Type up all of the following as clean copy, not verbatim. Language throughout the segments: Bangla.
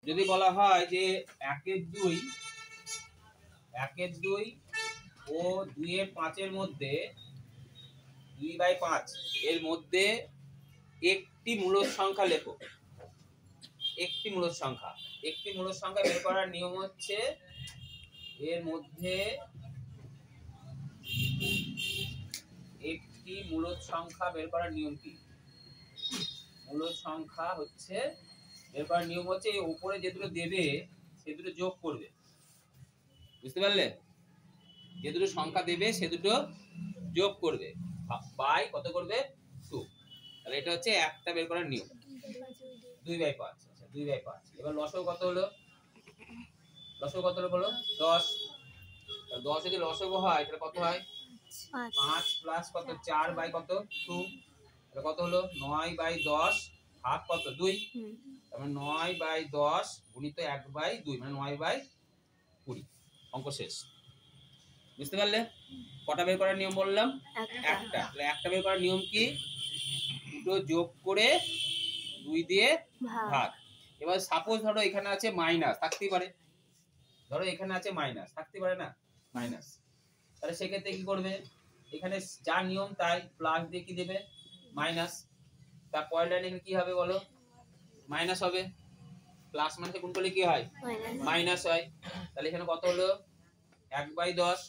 যদি বলা হয় যে 1-এর 2 ও 2-এর 5-এর মধ্যে 2/5 এর মধ্যে একটি মূলদ সংখ্যা লেখো। একটি মূলদ সংখ্যা বের করার নিয়ম হচ্ছে এর মধ্যে একটি মূলদ সংখ্যা বের করার নিয়ম কি? মূলদ সংখ্যা হচ্ছে বের করার নিয়ম হচ্ছে এই উপরে যে দুটো দেবে সে দুটো যোগ করবে। বুঝতে পারলে? যে দুটো সংখ্যা দেবে সে দুটো যোগ করবে বাই কত করবে 2। তাহলে এটা হচ্ছে একটা বের করার নিয়ম। 2/5। আচ্ছা 2/5। এবার লসাগু কত হলো? বলো 10। তাহলে 10 যদি লসাগু হয় তাহলে কত হয়? 5 প্লাস কত 4 বাই কত 2। তাহলে কত হলো? 9/10 ভাগ কত 2। তাহলে 9/10 গুণিত 1/2 মানে 9/20। অঙ্ক শেষ। বুঝতে পারলে? কটা বের করার নিয়ম বললাম? একটা। তাহলে একটা বের করার নিয়ম কি? দুটো যোগ করে 2 দিয়ে ভাগ। এবার সাপোজ ধরো এখানে আছে মাইনাস, থাকতেই পারে। ধরো এখানে আছে মাইনাস, থাকতে পারে না? মাইনাস। তাহলে সেক্ষেত্রে কি করবে? এখানে যা নিয়ম তাই প্লাস দিয়ে কি দেবে? মাইনাস। তার পরের লাইনে কি হবে বলো? মাইনাস হবে। প্লাস মানে গুণ করলে কি হয়? মাইনাস হয়। তাহলে এখানে কত হলো? 1/10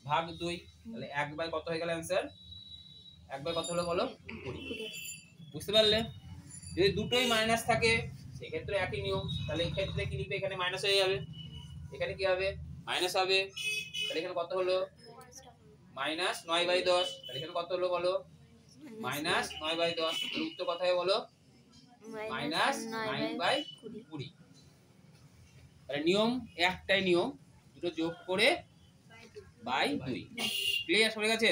ভাগ 2। তাহলে 1/, কত হয়ে গেল অ্যানসার? 1/, কত হলো বলো? 20। বুঝতে পারলে? যদি দুটোই মাইনাস থাকে সেক্ষেত্রে একই নিয়ম। তাহলে এই ক্ষেত্রে কি লিখবে? এখানে মাইনাস হয়ে যাবে, এখানে কি হবে? মাইনাস হবে। তাহলে এখানে কত হলো? -9/10। তাহলে এখানে কত হলো বলো? -9/10। তাহলে উত্তর কত হবে বলো? -9/20। তাহলে নিয়ম একটাই নিয়ম, দুটো যোগ করে বাই 2। ক্লিয়ার? সরে গেছে?